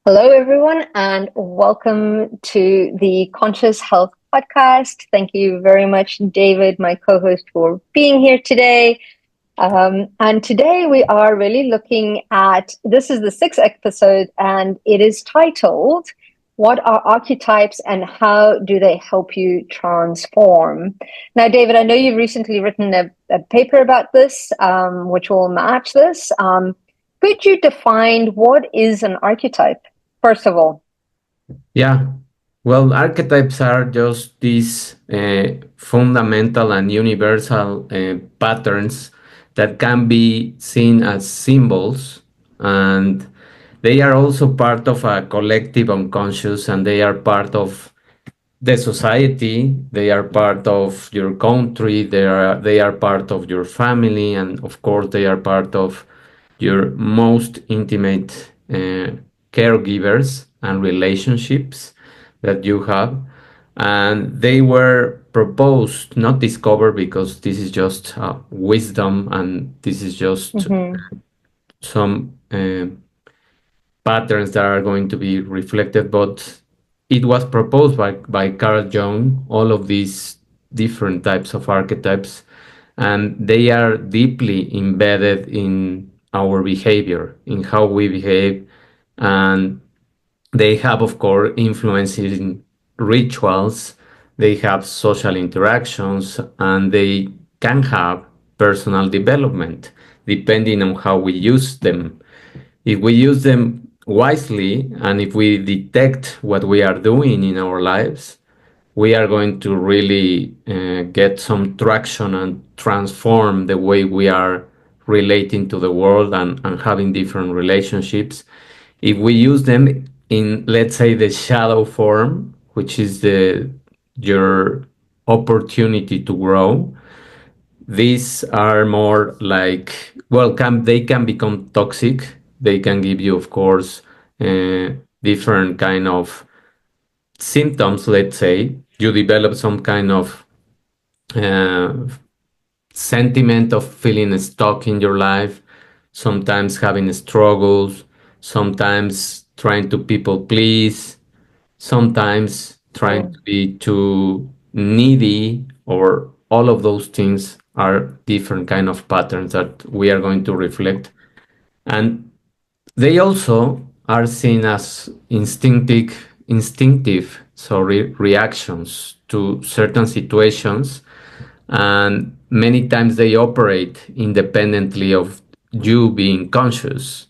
Hello, everyone, and welcome to the Conscious Health Podcast. Thank you very much, David, my co host, for being here today. And today we are really looking at this is the sixth episode, and it is titled What are Archetypes and How Do They Help You Transform? Now, David, I know you've recently written a paper about this, which will match this. Could you define what is an archetype, first of all? Yeah, well, archetypes are just these fundamental and universal patterns that can be seen as symbols, and they are also part of a collective unconscious, and they are part of the society, they are part of your country, they are part of your family, and of course they are part of your most intimate caregivers and relationships that you have. And they were proposed, not discovered, because this is just wisdom and this is just Mm-hmm. some patterns that are going to be reflected, but it was proposed by Carl Jung, all of these different types of archetypes, and they are deeply embedded in our behavior, in how we behave, and they have, of course, influences in rituals, they have social interactions, and they can have personal development depending on how we use them. If we use them wisely and if we detect what we are doing in our lives, we are going to really get some traction and transform the way we are relating to the world and having different relationships. If we use them in, let's say, the shadow form, which is the your opportunity to grow, these are more like, well, they can become toxic. They can give you, of course, uh, different kind of symptoms. Let's say you develop some kind of uh, sentiment of feeling stuck in your life, sometimes having struggles, sometimes trying to people please, sometimes trying to be too needy, or all of those things are different kind of patterns that we are going to reflect. And they also are seen as instinctive reactions to certain situations, and many times they operate independently of you being conscious.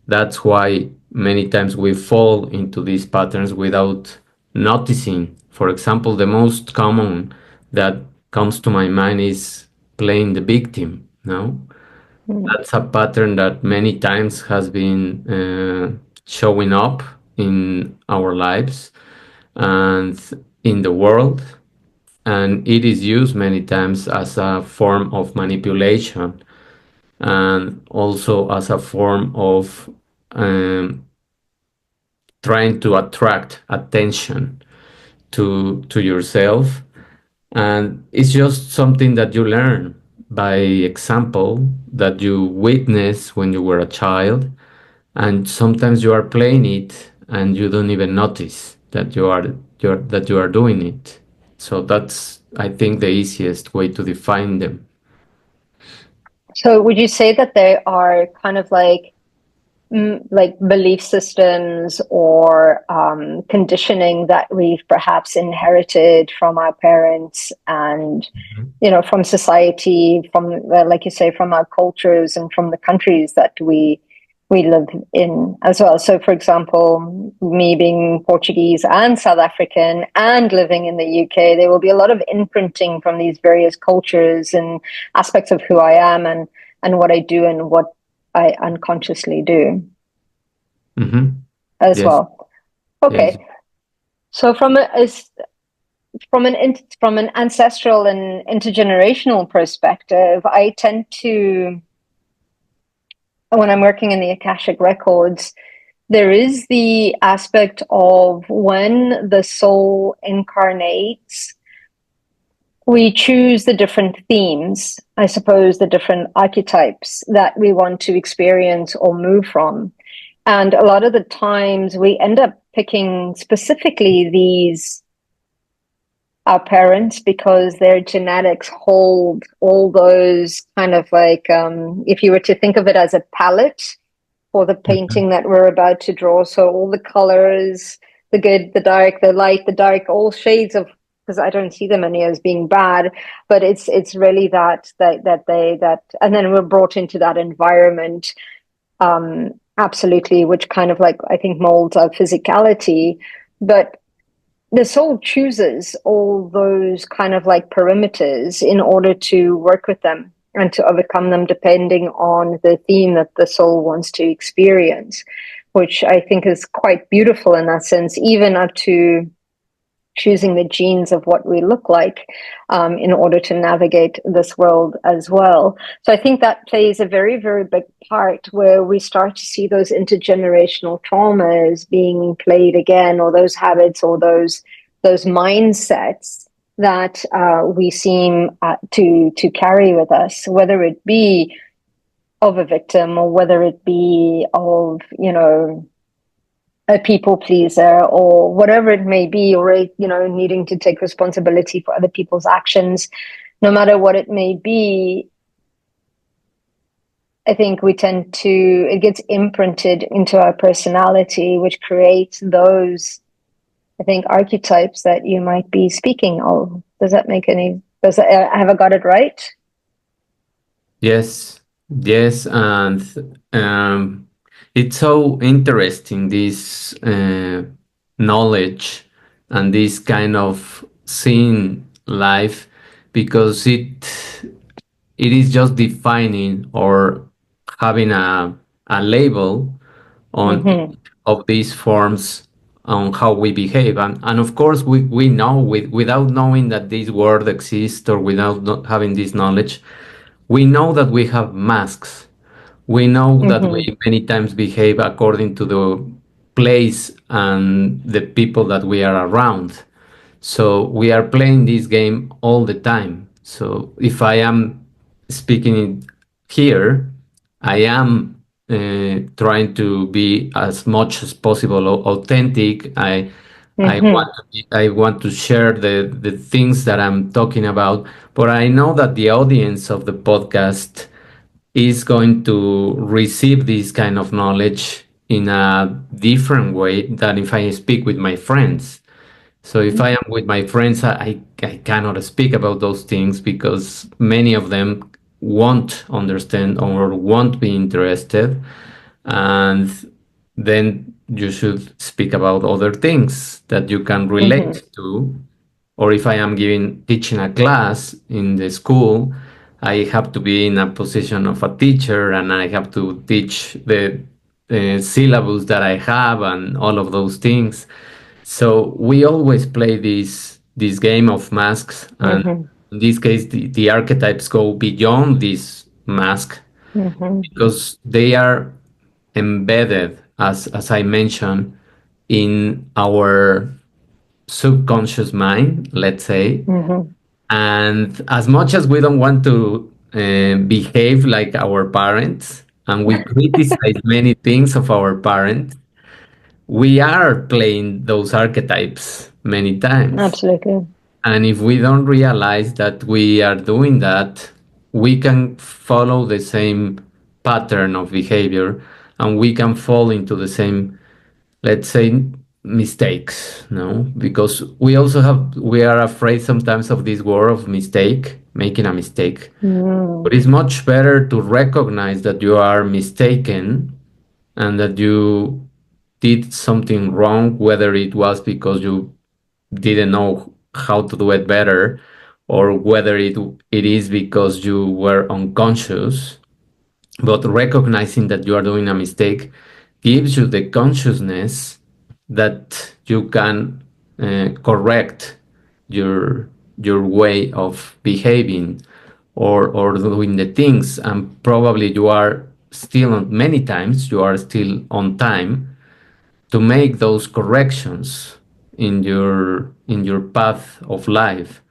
That's why many times we fall into these patterns without noticing. For example, the most common that comes to my mind is playing the victim. No, that's a pattern that many times has been showing up in our lives and in the world, and it is used many times as a form of manipulation and also as a form of um, trying to attract attention to yourself. And it's just something that you learn by example, that you witness when you were a child, and sometimes you are playing it and you don't even notice that you are doing it. So that's, I think, the easiest way to define them. So, would you say that they are kind of like belief systems or conditioning that we've perhaps inherited from our parents and from society, from like you say, from our cultures and from the countries that we live in as well. So, for example, me being Portuguese and South African and living in the UK, there will be a lot of imprinting from these various cultures and aspects of who I am and what I do and what I unconsciously do Mm-hmm. as Yes, well. yes. Okay, so from an ancestral and intergenerational perspective, I tend to, when I'm working in the Akashic records, there is the aspect of when the soul incarnates, we choose the different themes, I suppose, the different archetypes that we want to experience or move from. And a lot of the times we end up picking specifically these our parents because their genetics hold all those kind of like if you were to think of it as a palette for the Mhm. painting that we're about to draw. So all the colors, the good, the dark, the light, the dark, all shades of, because I don't see them any as being bad, but it's really that and then we're brought into that environment, absolutely, which kind of like I think molds our physicality. But the soul chooses all those kind of like perimeters in order to work with them and to overcome them depending on the theme that the soul wants to experience, which I think is quite beautiful in that sense, even up to choosing the genes of what we look like, in order to navigate this world as well. So I think that plays a very, very big part where we start to see those intergenerational traumas being played again, or those habits, or those mindsets that we seem to carry with us, whether it be of a victim or whether it be of, a people pleaser or whatever it may be, or needing to take responsibility for other people's actions, no matter what it may be. I think we tend to, it gets imprinted into our personality, which creates those, I think, archetypes that you might be speaking of. Does that make any, have I got it right? Yes, yes, and it's so interesting this knowledge and this kind of seeing life because it is just defining or having a label on Mm-hmm. each of these forms on how we behave. And of course, we know without knowing that this word exists or without not having this knowledge, we know that we have masks. We know that Mm-hmm. we many times behave according to the place and the people that we are around. So we are playing this game all the time. So if I am speaking it here, I am trying to be as much as possible authentic. Mm-hmm. I want to share the things that I'm talking about, but I know that the audience of the podcast is going to receive this kind of knowledge in a different way than if I speak with my friends. So if I am with my friends, I cannot speak about those things because many of them won't understand or won't be interested. And then you should speak about other things that you can Mm-hmm. relate to. Or if I am teaching a class in the school, I have to be in a position of a teacher and I have to teach the syllabus that I have and all of those things. So we always play this game of masks, and Mm-hmm. in this case, the archetypes go beyond this mask Mm-hmm. because they are embedded, as I mentioned, in our subconscious mind, let's say. Mm-hmm. And as much as we don't want to behave like our parents, and we criticize many things of our parents, we are playing those archetypes many times. Absolutely. And if we don't realize that we are doing that, we can follow the same pattern of behavior and we can fall into the same, let's say, mistakes, no? Because we are afraid sometimes of this word of mistake, making a mistake. Mm. But it's much better to recognize that you are mistaken and that you did something wrong, whether it was because you didn't know how to do it better, or whether it is because you were unconscious. But recognizing that you are doing a mistake gives you the consciousness that you can correct your your way of behaving or doing the things, and probably you are still on many times you are still on time to make those corrections in your path of life.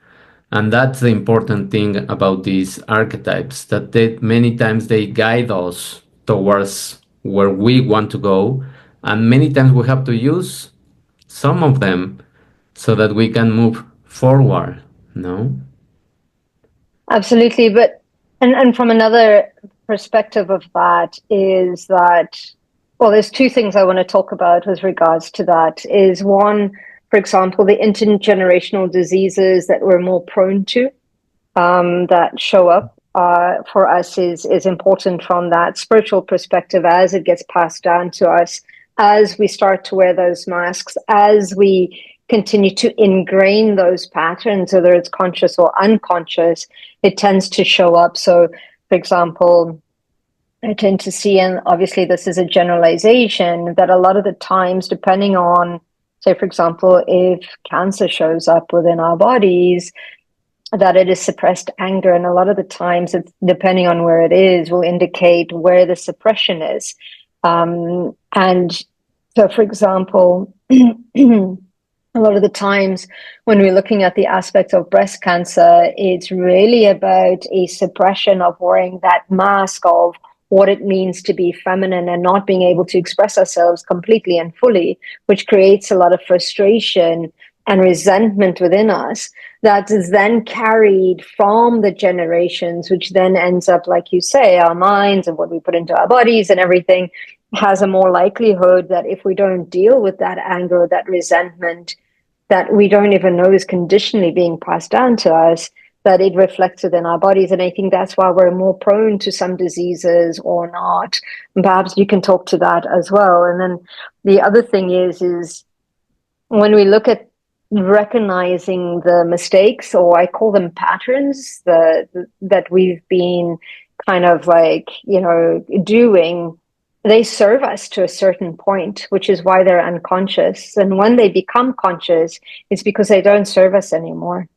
And that's the important thing about these archetypes, that they many times they guide us towards where we want to go. And many times we have to use some of them so that we can move forward. No? Absolutely. But and from another perspective of that is that, well, there's two things I want to talk about with regards to that. Is one, for example, the intergenerational diseases that we're more prone to, that show up for us is important from that spiritual perspective as it gets passed down to us, as we start to wear those masks, as we continue to ingrain those patterns, whether it's conscious or unconscious, it tends to show up. So, for example, I tend to see, and obviously this is a generalization, that a lot of the times, depending on, say, for example, if cancer shows up within our bodies, that it is suppressed anger. And a lot of the times, it's, depending on where it is, will indicate where the suppression is. And so, for example, a lot of the times when we're looking at the aspects of breast cancer, it's really about a suppression of wearing that mask of what it means to be feminine and not being able to express ourselves completely and fully, which creates a lot of frustration and resentment within us that is then carried from the generations, which then ends up, like you say, our minds and what we put into our bodies and everything has a more likelihood that if we don't deal with that anger or that resentment that we don't even know is conditionally being passed down to us, that it reflects within our bodies. And I think that's why we're more prone to some diseases or not. And perhaps you can talk to that as well. And then the other thing is when we look at recognizing the mistakes, or I call them patterns, that we've been kind of like, doing, they serve us to a certain point, which is why they're unconscious. And when they become conscious, it's because they don't serve us anymore.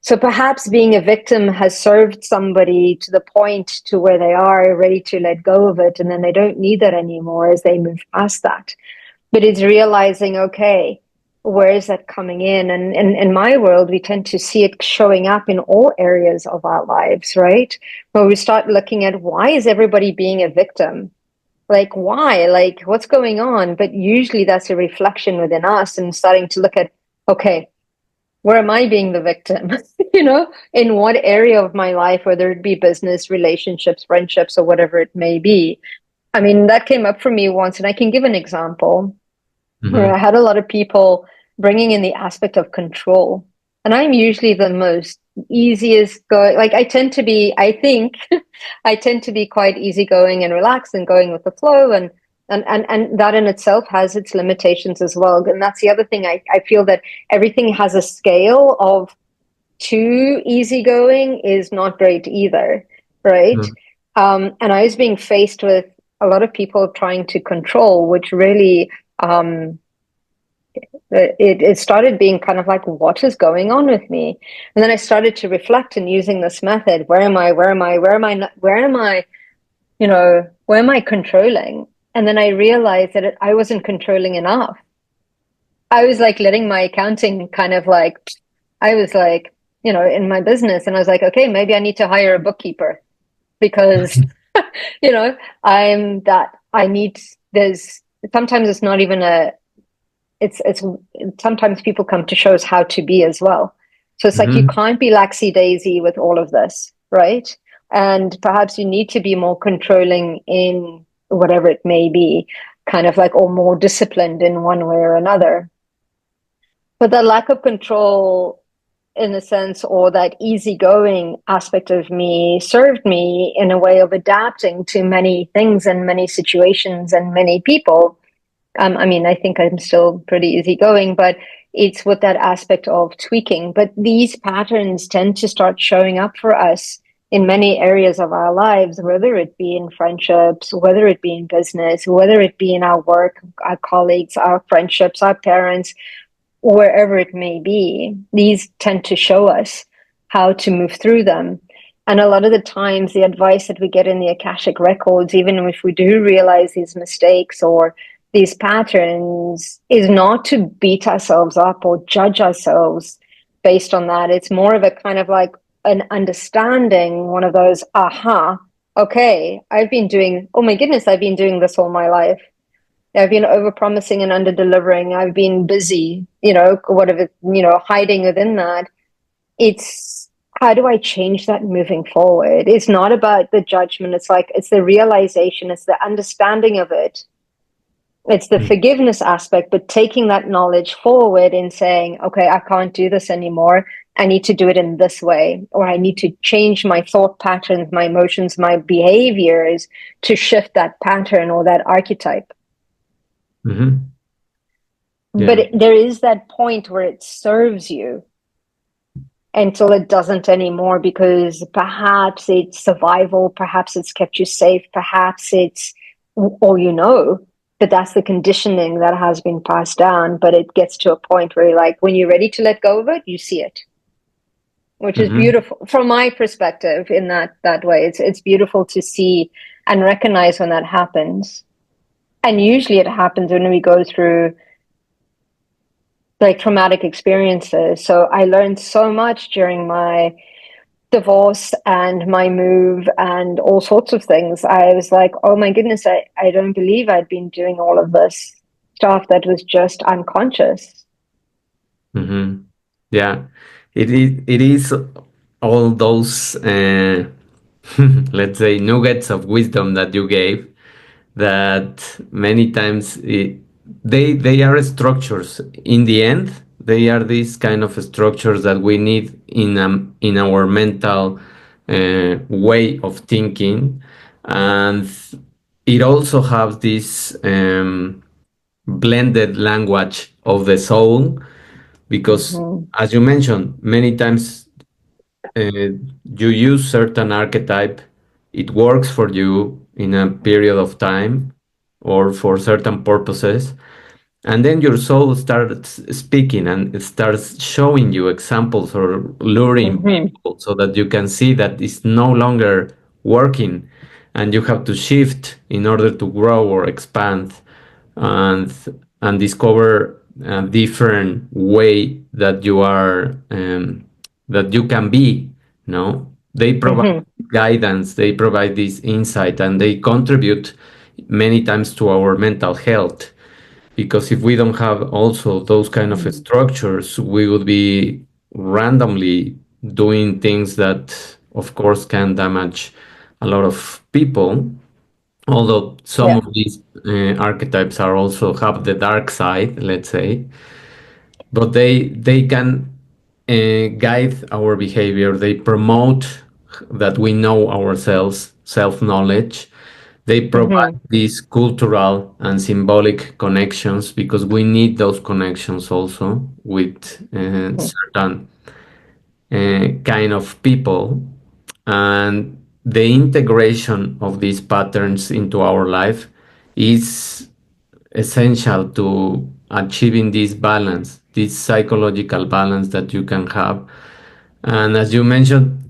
So perhaps being a victim has served somebody to the point to where they are ready to let go of it, and then they don't need that anymore as they move past that. But it's realizing, okay, where is that coming in? And in my world, we tend to see it showing up in all areas of our lives, right? When we start looking at, why is everybody being a victim? Like, why? Like, what's going on? But usually that's a reflection within us and starting to look at, okay, where am I being the victim? In what area of my life, whether it be business, relationships, friendships, or whatever it may be. I mean, that came up for me once, and I can give an example where I had a lot of people bringing in the aspect of control. And I'm usually the most easiest going. Like, I tend to be, I think, I tend to be quite easygoing and relaxed and going with the flow. And that in itself has its limitations as well. And that's the other thing. I feel that everything has a scale of too easygoing is not great either, right? And I was being faced with a lot of people trying to control, which really it started being kind of like, what is going on with me? And then I started to reflect and using this method. Where am I controlling? And then I realized that I wasn't controlling enough. I was like letting my accounting kind of like, I was like, in my business, and I was like, okay, maybe I need to hire a bookkeeper because, there's sometimes it's not even it's sometimes people come to show us how to be as well. So it's like, you can't be laxy daisy with all of this, right? And perhaps you need to be more controlling in whatever it may be, kind of like, or more disciplined in one way or another. But the lack of control, in a sense, or that easygoing aspect of me served me in a way of adapting to many things and many situations and many people. I think I'm still pretty easygoing, but it's with that aspect of tweaking. But these patterns tend to start showing up for us in many areas of our lives, whether it be in friendships, whether it be in business, whether it be in our work, our colleagues, our friendships, our parents, wherever it may be. These tend to show us how to move through them. And a lot of the times, the advice that we get in the Akashic records, even if we do realize these mistakes or these patterns, is not to beat ourselves up or judge ourselves based on that. It's more of a kind of like an understanding, one of those aha okay, oh my goodness, I've been doing this all my life. I've been overpromising and under-delivering. I've been busy, whatever, hiding within that. It's how do I change that moving forward? It's not about the judgment. It's the realization, it's the understanding of it. It's the forgiveness aspect, but taking that knowledge forward and saying, okay, I can't do this anymore. I need to do it in this way, or I need to change my thought patterns, my emotions, my behaviors to shift that pattern or that archetype. Mm-hmm. But Yeah. there is that point where it serves you until it doesn't anymore, because perhaps it's survival, perhaps it's kept you safe, perhaps it's, or but that's the conditioning that has been passed down. But it gets to a point where you're like, when you're ready to let go of it, you see it, which is Mm-hmm. beautiful from my perspective. In that way, it's beautiful to see and recognize when that happens. And usually it happens when we go through like traumatic experiences. So I learned so much during my divorce and my move and all sorts of things. I was like, oh my goodness, I don't believe I'd been doing all of this stuff that was just unconscious. Mm-hmm. Yeah. It is all those let's say nuggets of wisdom that you gave that many times they are structures. In the end, they are these kind of structures that we need in our mental way of thinking, and it also has this blended language of the soul, because Mm-hmm. as you mentioned many times, you use certain archetype, it works for you in a period of time or for certain purposes, and then your soul starts speaking and it starts showing you examples or luring Mm-hmm. people so that you can see that it's no longer working and you have to shift in order to grow or expand and discover a different way that you are that you can be. No, they provide Mm-hmm. guidance, they provide this insight, and they contribute many times to our mental health, because if we don't have also those kind of structures, we would be randomly doing things that of course can damage a lot of people, although some Yeah. of these archetypes are also have the dark side, let's say, but they can guide our behavior. They promote that we know ourselves, self knowledge. They provide Mm-hmm. these cultural and symbolic connections, because we need those connections also with certain kind of people, and the integration of these patterns into our life is essential to achieving this balance, this psychological balance that you can have. And as you mentioned,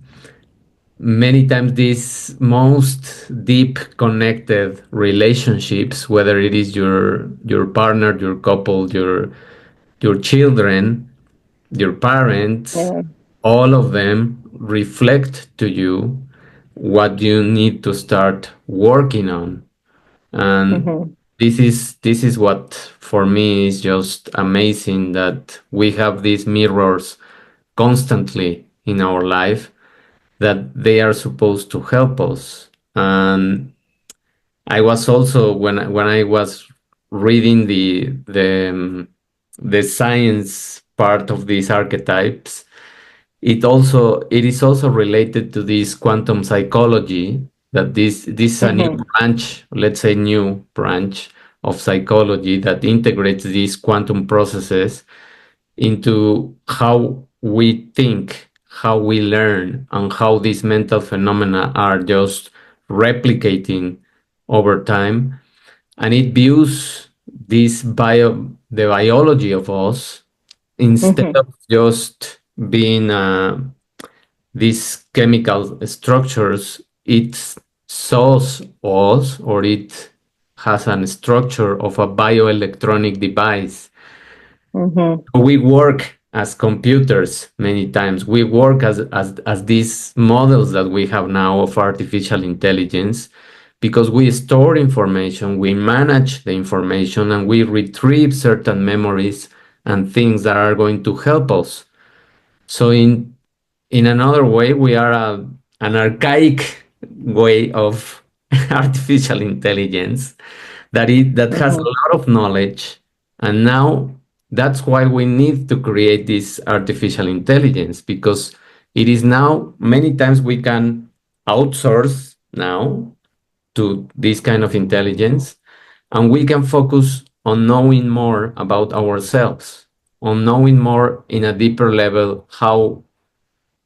many times these most deep connected relationships, whether it is your partner, your couple, your children, your parents, Yeah. all of them reflect to you what you need to start working on. And Mm-hmm. this is what for me is just amazing, that we have these mirrors constantly in our life, that they are supposed to help us. And I was also, when I was reading the science part of these archetypes, it is also related to this quantum psychology, that this is a new Mm-hmm. branch, let's say new branch of psychology, that integrates these quantum processes into how we think, how we learn, and how these mental phenomena are just replicating over time. And it views the biology of us, instead Mm-hmm. of just being these chemical structures, it shows us, or it has a structure of a bioelectronic device. Mm-hmm. We work as computers many times. We work as these models that we have now of artificial intelligence because we store information, we manage the information, and we retrieve certain memories and things that are going to help us. So in another way, we are an archaic way of artificial intelligence that has a Mm-hmm. lot of knowledge, and now that's why we need to create this artificial intelligence, because it is now many times we can outsource now to this kind of intelligence, and we can focus on knowing more about ourselves, on knowing more in a deeper level how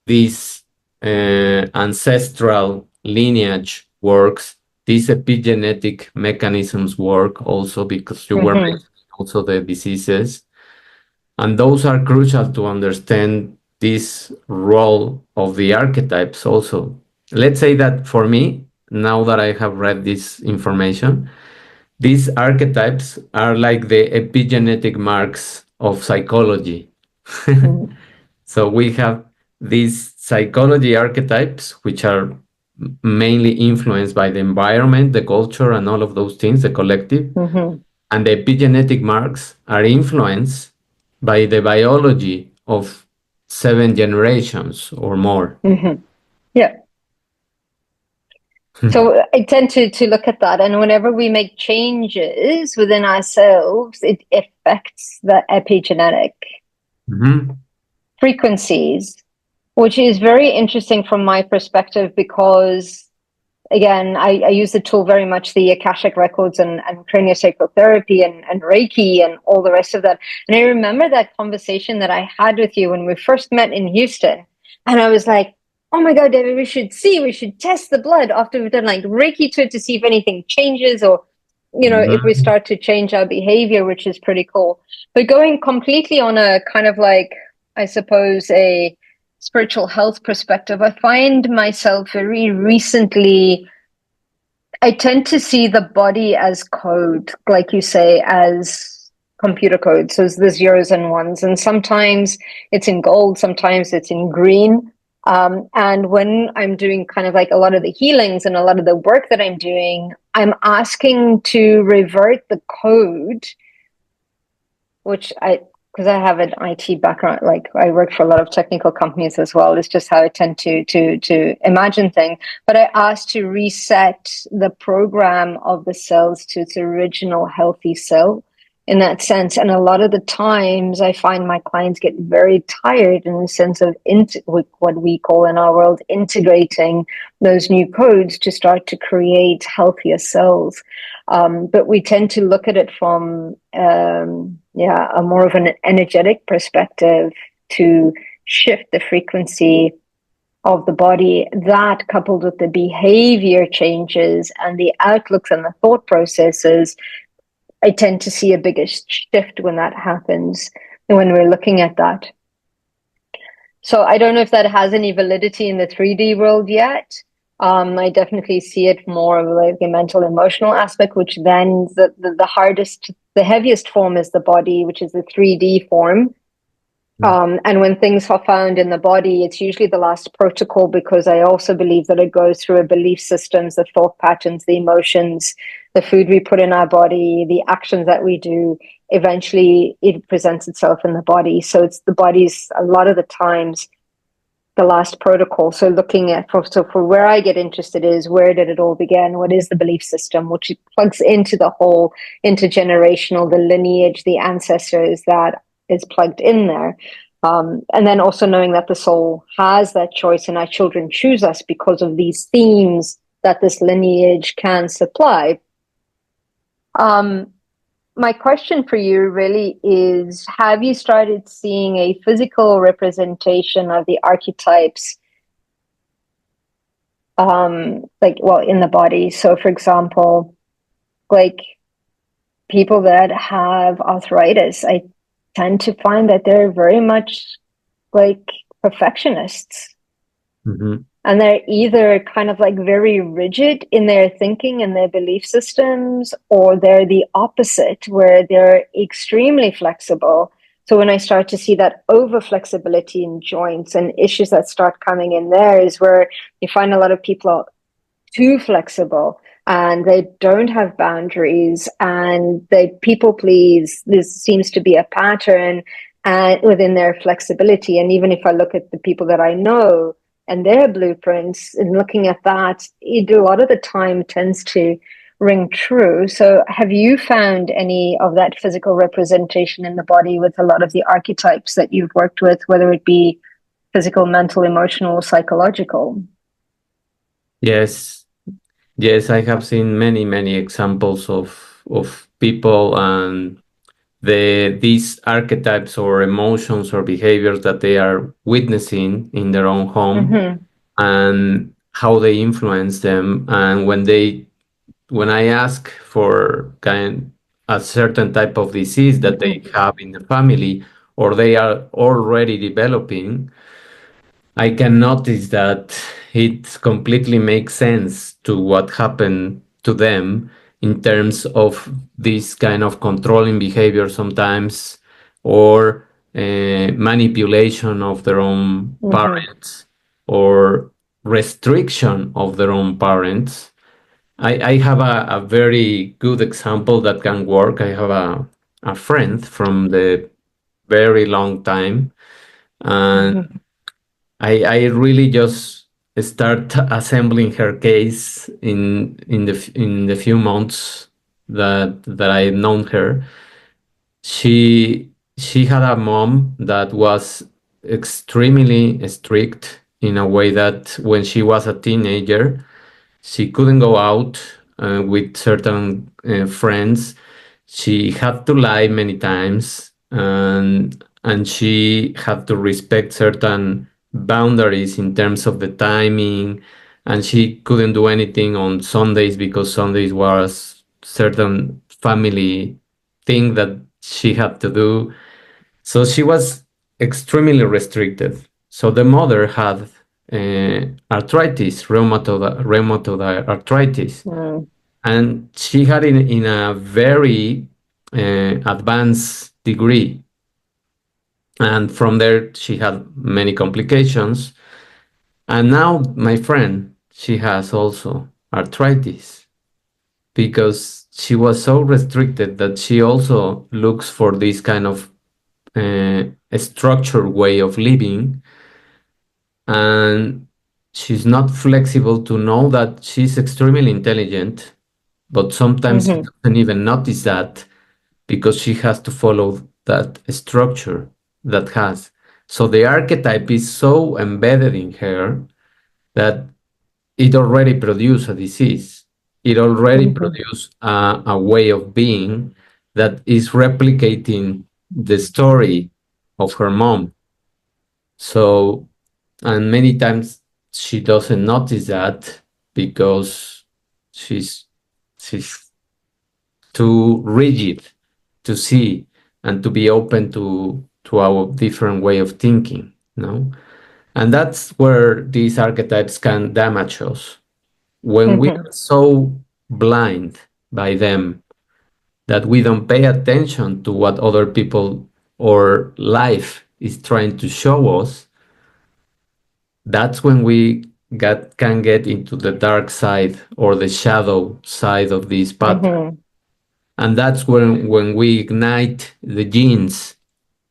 this ancestral lineage works, these epigenetic mechanisms work also, because you were Mm-hmm. mentioning also the diseases. And those are crucial to understand this role of the archetypes also. Let's say that for me, now that I have read this information, these archetypes are like the epigenetic marks of psychology. Mm-hmm. So we have these psychology archetypes, which are mainly influenced by the environment, the culture, and all of those things, the collective. Mm-hmm. And the epigenetic marks are influenced by the biology of 7 generations or more. Mm-hmm. Yeah. So I tend to look at that, and whenever we make changes within ourselves, it affects the epigenetic Mhm. frequencies, which is very interesting from my perspective because, again, I use the tool very much, the Akashic records and craniosacral therapy and Reiki and all the rest of that. And I remember that conversation that I had with you when we first met in Houston, and I was like, oh my God, David, we should test the blood after we've done like Reiki to it to see if anything changes, or, if we Mhm. start to change our behavior, which is pretty cool. But going completely on a kind of like, I suppose, a spiritual health perspective, I find myself very recently, I tend to see the body as code, like you say, as computer code. So there's zeros and ones, and sometimes it's in gold, sometimes it's in green. And when I'm doing kind of like a lot of the healings and a lot of the work that I'm doing, I'm asking to revert the code, which because I have an IT background, like I work for a lot of technical companies as well. It's just how I tend to imagine things. But I asked to reset the program of the cells to its original healthy cell in that sense. And a lot of the times I find my clients get very tired in the sense of what we call in our world integrating those new codes to start to create healthier cells. But we tend to look at it from a more of an energetic perspective to shift the frequency of the body. That, coupled with the behavior changes and the outlooks and the thought processes, I tend to see a bigger shift when that happens, when we're looking at that. So I don't know if that has any validity in the 3D world yet. I definitely see it more of like the mental emotional aspect, which then the heaviest form is the body, which is the 3D form. And when things are found in the body, it's usually the last protocol, because I also believe that it goes through a belief systems, the thought patterns, the emotions, the food we put in our body, the actions that we do. Eventually, it presents itself in the body. So it's the body's, a lot of the times, the last protocol. So looking at, for where I get interested is, where did it all begin? What is the belief system, which plugs into the whole intergenerational, the lineage, the ancestors that is plugged in there. And then also knowing that the soul has that choice, and our children choose us because of these themes that this lineage can supply. My question for you really is, have you started seeing a physical representation of the archetypes, in the body? So for example, like people that have arthritis, I tend to find that they're very much like perfectionists. Mhm. And they're either kind of like very rigid in their thinking and their belief systems, or they're the opposite, where they're extremely flexible. So when I start to see that over flexibility in joints and issues that start coming in, there is where you find a lot of people are too flexible and they don't have boundaries and they people please. This seems to be a pattern within their flexibility. And even if I look at the people that I know and their blueprints and looking at that, it a lot of the time tends to ring true. So have you found any of that physical representation in the body with a lot of the archetypes that you've worked with, whether it be physical, mental, emotional, psychological? Yes, yes, I have seen many examples of people and these archetypes or emotions or behaviors that they are witnessing in their own home Mm-hmm. and how they influence them. And when I ask for kind a certain type of disease that they Mm-hmm. have in the family or they are already developing, I can notice that it completely makes sense to what happened to them in terms of this kind of controlling behavior sometimes or manipulation of their own Mm-hmm. parents or restriction of their own parents. I have a very good example that can work. I have a friend from the very long time, and Mm-hmm. I really just start assembling her case in the few months that I've known her. She had a mom that was extremely strict in a way that when she was a teenager, she couldn't go out with certain friends. She had to lie many times, and she had to respect certain boundaries in terms of the timing. And she couldn't do anything on Sundays because Sundays was certain family thing that she had to do. So she was extremely restricted. So the mother had arthritis, rheumatoid arthritis, Mm-hmm. and she had it in a very advanced degree. And from there, she had many complications. And now, my friend, she has also arthritis because she was so restricted that she also looks for this kind of a structured way of living, and she's not flexible to know that she's extremely intelligent, but sometimes she Mm-hmm. doesn't even notice that because she has to follow that structure that has. So the archetype is so embedded in her that it already produced a disease. It already Mm-hmm. produced a way of being that is replicating the story of her mom. So, and many times she doesn't notice that because she's she's too rigid to see and to be open to our different way of thinking, no? And that's where these archetypes can damage us when we Mm-hmm. are so blind by them that we don't pay attention to what other people or life is trying to show us. That's when we can get into the dark side or the shadow side of this pattern. Mm-hmm. And that's when we ignite the genes,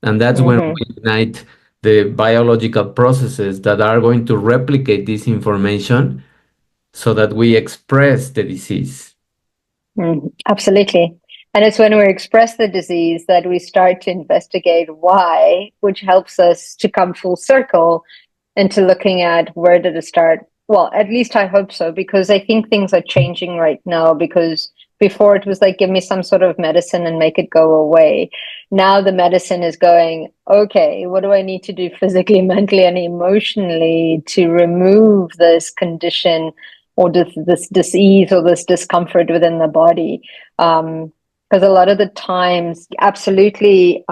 and that's when Mm-hmm. we ignite the biological processes that are going to replicate this information so that we express the disease. Absolutely. And it's when we express the disease that we start to investigate why, which helps us to come full circle into looking at where did it start. Well, at least I hope so, because I think things are changing right now. Because before it was like, give me some sort of medicine and make it go away. Now the medicine is going, okay, what do I need to do physically, mentally, and emotionally to remove this condition or this disease or this discomfort within the body? Because a lot of the times, absolutely,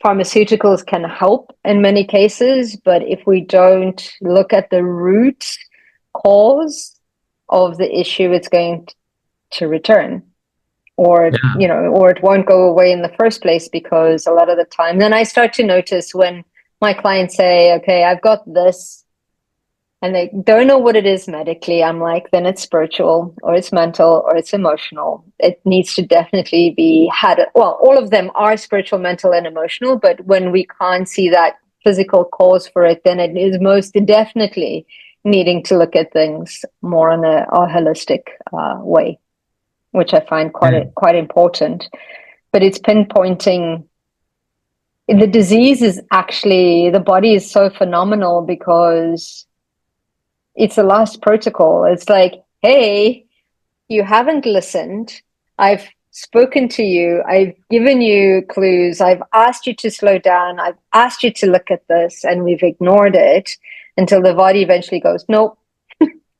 pharmaceuticals can help in many cases, but if we don't look at the root cause of the issue, it's going to return. or Yeah. or it won't go away in the first place, because a lot of the time then I start to notice when my clients say, okay, I've got this, and they don't know what it is medically, I'm like, then it's spiritual or it's mental or it's emotional. It needs to definitely be had. Well, all of them are spiritual, mental, and emotional, but when we can't see that physical cause for it, then it is most definitely needing to look at things more in a holistic way, which I find quite important. But it's pinpointing the disease. Is actually, the body is so phenomenal because it's the last protocol. It's like, hey, you haven't listened. I've spoken to you. I've given you clues. I've asked you to slow down. I've asked you to look at this, and we've ignored it until the body eventually goes, nope,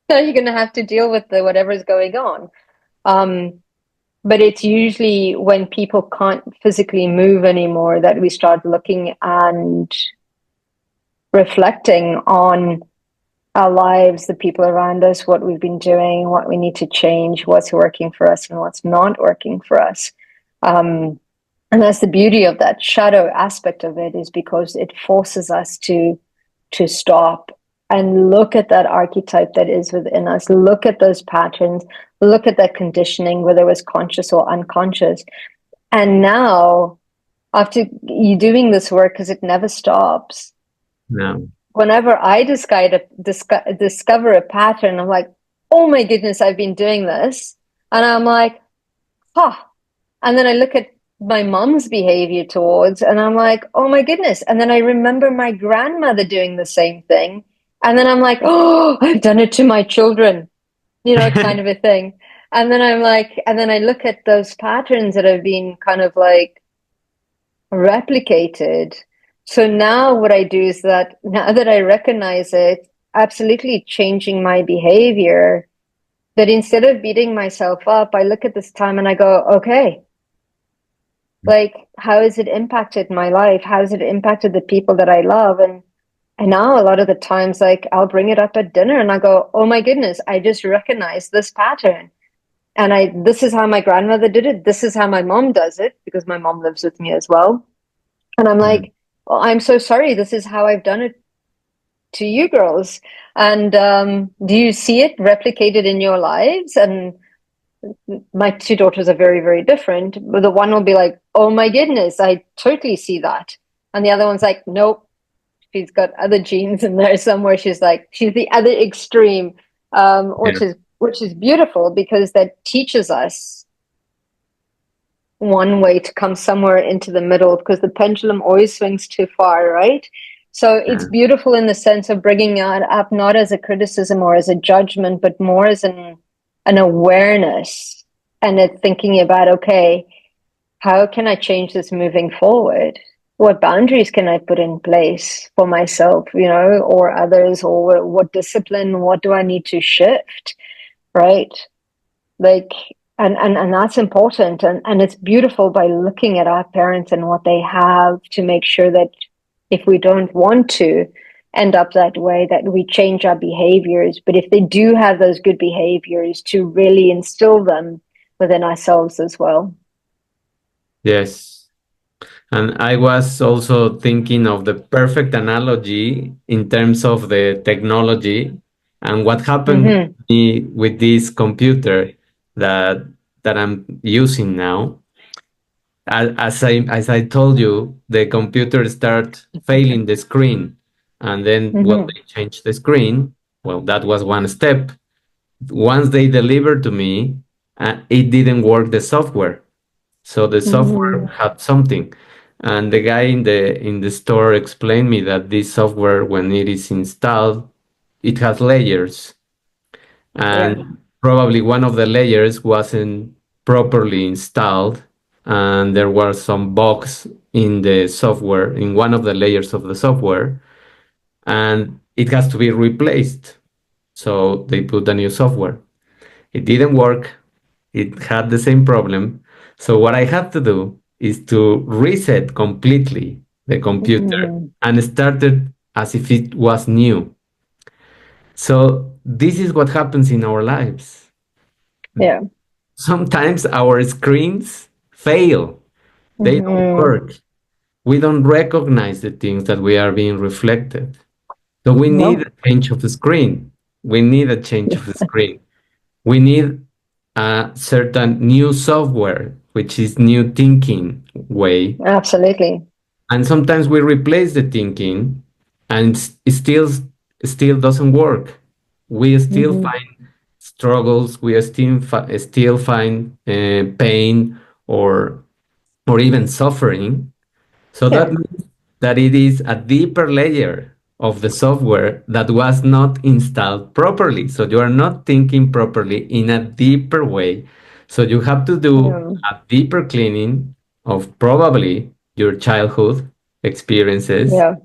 now you're going to have to deal with whatever's going on. But it's usually when people can't physically move anymore that we start looking and reflecting on our lives, the people around us, what we've been doing, what we need to change, what's working for us and what's not working for us. And that's the beauty of that shadow aspect of it, is because it forces us to stop and look at that archetype that is within us, look at those patterns, look at that conditioning, whether it was conscious or unconscious. And now, after you doing this work, because it never stops, No. whenever I discover a pattern, I'm like, oh my goodness, I've been doing this. And I'm like, huh. And then I look at my mom's behavior towards, and I'm like, oh my goodness. And then I remember my grandmother doing the same thing. And then I'm like, oh, I've done it to my children, kind of a thing. And then I'm like, and then I look at those patterns that have been kind of like replicated. So now what I do is that now that I recognize it, absolutely changing my behavior, that instead of beating myself up, I look at this time and I go, okay, like, how has it impacted my life? How has it impacted the people that I love? And now a lot of the times, like, I'll bring it up at dinner and I go, oh my goodness, I just recognize this pattern. And this is how my grandmother did it. This is how my mom does it, because my mom lives with me as well. And I'm Mm. like, oh, I'm so sorry. This is how I've done it to you girls. And do you see it replicated in your lives? And my two daughters are very, very different. But the one will be like, oh my goodness, I totally see that. And the other one's like, nope, she's got other genes in there somewhere. She's the other extreme, Yeah. which is beautiful, because that teaches us one way to come somewhere into the middle, because the pendulum always swings too far, right? So it's Yeah. beautiful in the sense of bringing it up not as a criticism or as a judgment, but more as an awareness, and it thinking about, okay, how can I change this moving forward? What boundaries can I put in place for myself, or others, or what discipline, what do I need to shift, right? Like, and that's important. And it's beautiful by looking at our parents and what they have, to make sure that if we don't want to end up that way, that we change our behaviors. But if they do have those good behaviors, to really instill them within ourselves as well. Yes. And I was also thinking of the perfect analogy in terms of the technology and what happened with Mm-hmm. me with this computer that I'm using now. As I told you, the computer start failing the screen, and then well, Mm-hmm. they changed the screen. Well, that was one step. Once they delivered to me, it didn't work the software. So the software Mm-hmm. had something, and the guy in the store explained me that this software, when it is installed, it has layers, Yeah. and probably one of the layers wasn't properly installed, and there were some bugs in the software, in one of the layers of the software, and it has to be replaced. So they put a new software. It didn't work. It had the same problem. So what I had to do is to reset completely the computer Mm-hmm. and start it as if it was new. So this is what happens in our lives. Yeah. sometimes our screens fail. They don't Hmm. work. We don't recognize the things that we are being reflected. So we need No. a change of the screen. We need a change of the screen. We need a certain new software, which is new thinking way. Absolutely. And sometimes we replace the thinking and it still doesn't work. We still Hmm. find struggles, we still find pain or even suffering. So that Yeah. means that it is a deeper layer of the software that was not installed properly. So you are not thinking properly in a deeper way. So you have to do Yeah. a deeper cleaning of probably your childhood experiences Yeah.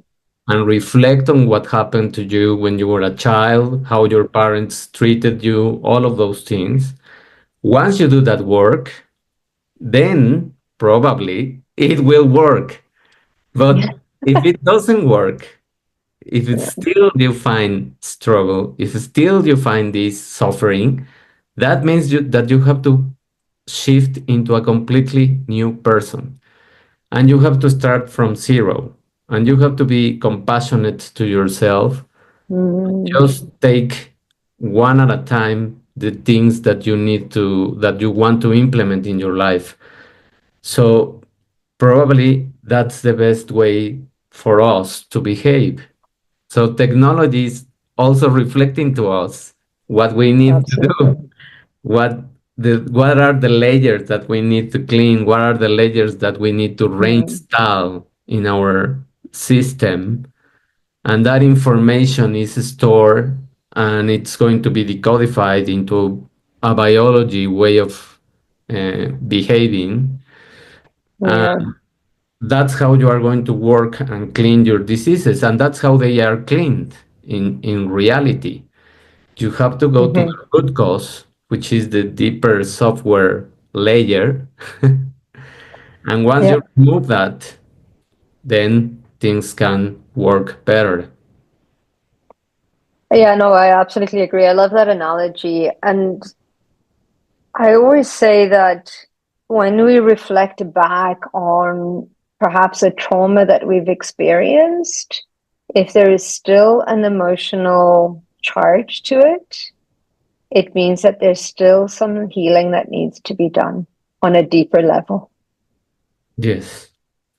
and reflect on what happened to you when you were a child, how your parents treated you, all of those things. Once you do that work, then probably it will work. But if it doesn't work, if it's Yeah. still you find struggle, if still you find this suffering, that means that you have to shift into a completely new person. And you have to start from zero. And you have to be compassionate to yourself. Mm. Just take one at a time the things that you want to implement in your life. So probably that's the best way for us to behave. So technology is also reflecting to us what we need to Absolutely. do, what are the layers that we need to clean, what are the layers that we need to Mm. reinstall in our system, and that information is stored and it's going to be decodified into a biology way of behaving. Yeah. That's how you are going to work and clean your diseases, and that's how they are cleaned in reality. You have to go to Hmm. the root cause, which is the deeper software layer. And once Yeah. you remove that, then things can work better. Yeah, no, I absolutely agree. I love that analogy. And I always say that when we reflect back on perhaps a trauma that we've experienced, if there is still an emotional charge to it, it means that there's still some healing that needs to be done on a deeper level. Yes.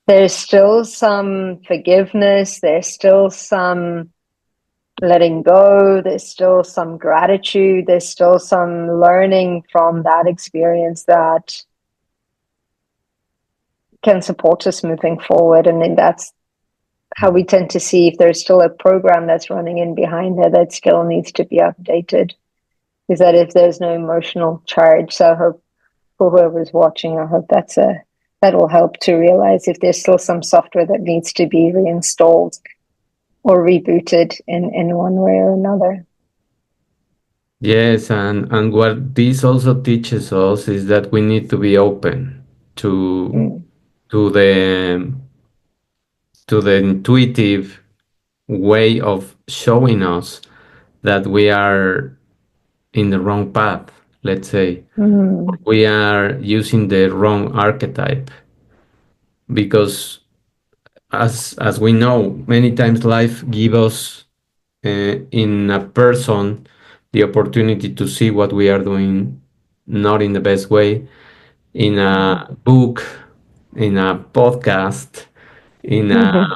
There's still some forgiveness, there's still some letting go, there's still some gratitude, there's still some learning from that experience that can support us moving forward. And then that's how we tend to see if there's still a program that's running in behind there that still needs to be updated. Is that if there's no emotional charge? So I hope for whoever's watching, I hope that will help to realize if there's still some software that needs to be reinstalled or rebooted in one way or another. Yes, and what this also teaches us is that we need to be open to Mm. to the to the intuitive way of showing us that we are in the wrong path, let's say. Mm. We are using the wrong archetype because as we know, many times life gives us in a person the opportunity to see what we are doing not in the best way, in a book, in a podcast, in a Mm.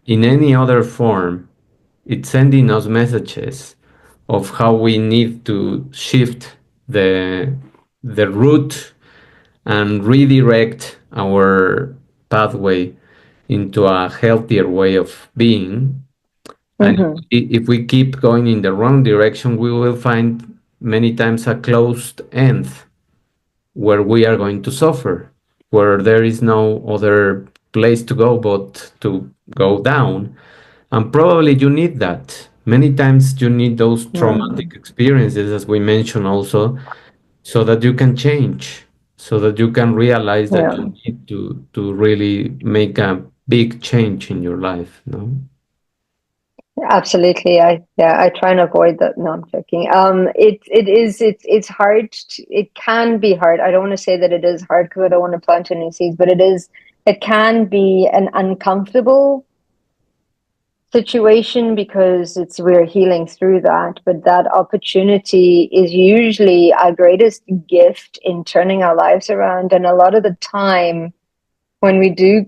in any other form. It's sending us messages of how we need to shift the route and redirect our pathway into a healthier way of being. And Mm-hmm. if we keep going in the wrong direction, we will find many times a closed end where we are going to suffer, where there is no other place to go but to go down. And probably you need that. Many times you need those traumatic Mm. experiences, as we mentioned also, so that you can change, so that you can realize that you Yeah. need to really make a big change in your life, no? Absolutely. I try and avoid that. No, I'm joking. It's hard it can be hard. I don't want to say that it is hard because I don't want to plant any seeds, but it can be an uncomfortable situation because it's we're healing through that. But that opportunity is usually our greatest gift in turning our lives around. And a lot of the time when we do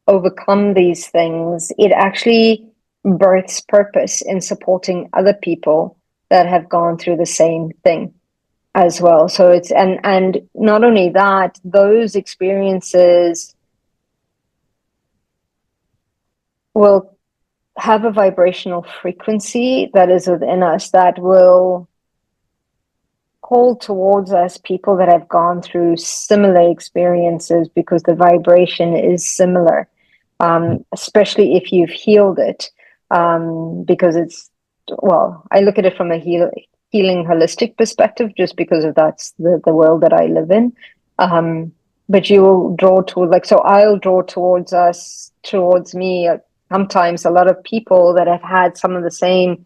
overcome these things, it actually births purpose in supporting other people that have gone through the same thing as well. So it's and not only that, those experiences will have a vibrational frequency that is within us that will call towards us people that have gone through similar experiences because the vibration is similar, especially if you've healed it. Because it's, well, I look at it from a healing holistic perspective just because of that's the world that I live in. But you will draw toward, like, so I'll draw towards us, towards me, sometimes a lot of people that have had some of the same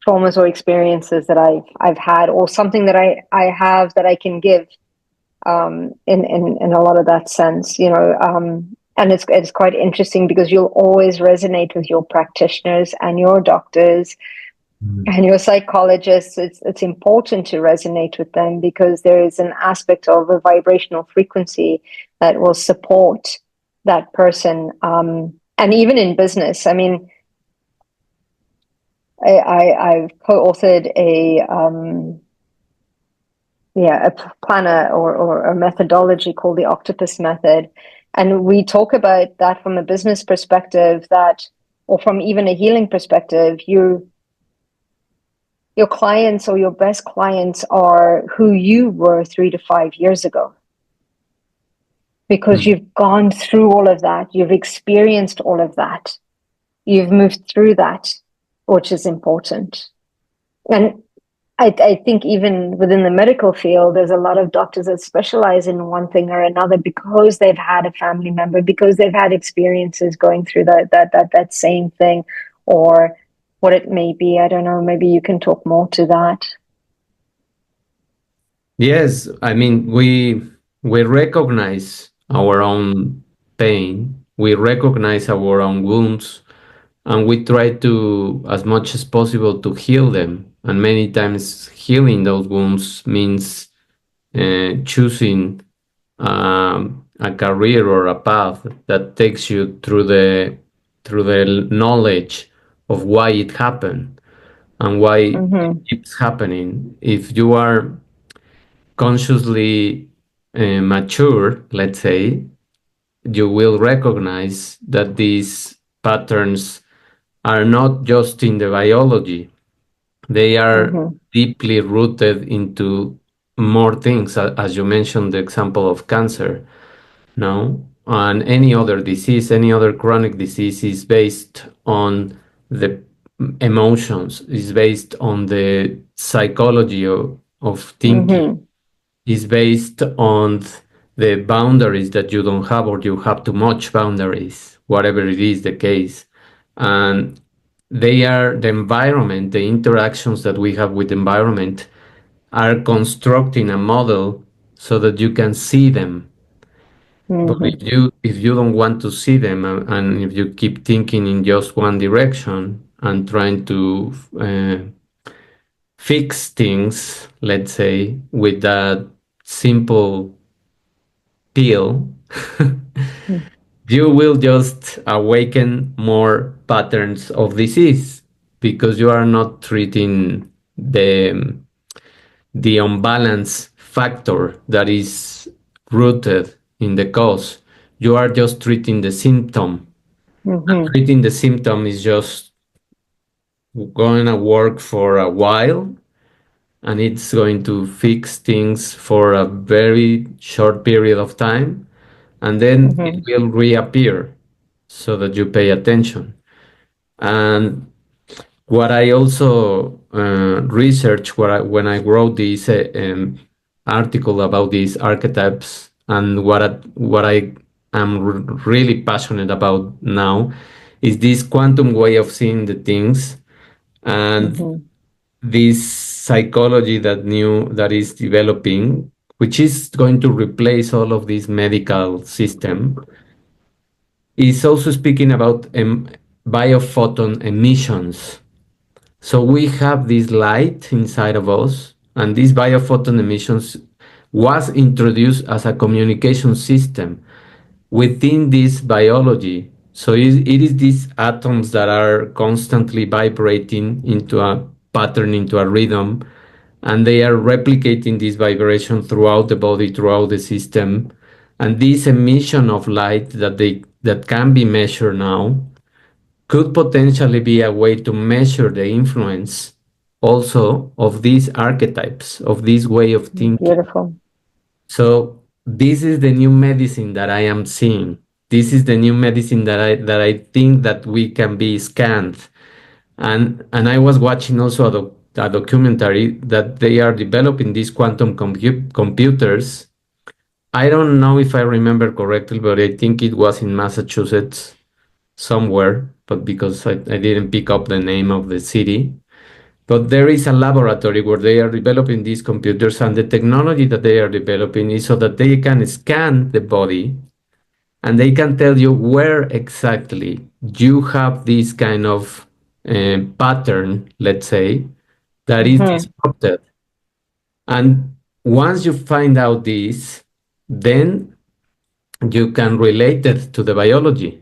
traumas or experiences that I've had, or something that I have that I can give, in a lot of that sense, you know. And it's quite interesting because you'll always resonate with your practitioners and your doctors and your psychologists. It's important to resonate with them because there is an aspect of a vibrational frequency that will support that person. And even in business, I mean, I've co-authored a planner or a methodology called the Octopus Method, and we talk about that from a business perspective, that, or from even a healing perspective, your clients or your best clients are who you were 3 to 5 years ago, because Mm. you've gone through all of that, you've experienced all of that, you've moved through that, which is important. And I think even within the medical field, there's a lot of doctors that specialize in one thing or another because they've had a family member, because they've had experiences going through that same thing, or what it may be. I don't know. Maybe you can talk more to that. Yes, I mean we recognize our own pain, we recognize our own wounds, and we try to, as much as possible, to heal them. And many times, healing those wounds means choosing a career or a path that takes you through the knowledge of why it happened and why it Mm-hmm. keeps happening. If you are consciously mature, let's say, you will recognize that these patterns are not just in the biology, they are Mm-hmm. deeply rooted into more things, as you mentioned, the example of cancer, no? And any other disease, any other chronic disease is based on the emotions, is based on the psychology of thinking, Mm-hmm. is based on the boundaries that you don't have, or you have too much boundaries, whatever it is the case. And they are the environment, the interactions that we have with the environment are constructing a model so that you can see them. But Mm-hmm. if you don't want to see them, and if you keep thinking in just one direction and trying to fix things, let's say, with that simple pill, you will just awaken more patterns of disease because you are not treating the unbalance factor that is rooted in the cause. You are just treating the symptom. And Mm-hmm. treating the symptom is just going to work for a while, and it's going to fix things for a very short period of time, and then it Mm-hmm. will reappear so that you pay attention. And what I also researched when I wrote this article about these archetypes, and what I am really passionate about now, is this quantum way of seeing the things, and Hmm. this psychology that is developing, which is going to replace all of this medical system, is also speaking about biophoton emissions. So we have this light inside of us, and these biophoton emissions was introduced as a communication system within this biology. So it is these atoms that are constantly vibrating into a pattern, into a rhythm, and they are replicating this vibration throughout the body, throughout the system. And this emission of light that can be measured now could potentially be a way to measure the influence also of these archetypes, of this way of thinking. Beautiful. So this is the new medicine that I am seeing. This is the new medicine that I think that we can be scanned. And I was watching also a documentary that they are developing these quantum computers. I don't know if I remember correctly, but I think it was in Massachusetts somewhere, but because I didn't pick up the name of the city. But there is a laboratory where they are developing these computers, and the technology that they are developing is so that they can scan the body and they can tell you where exactly you have this kind of pattern, let's say, that is Hmm. disrupted. And once you find out this, then you can relate it to the biology,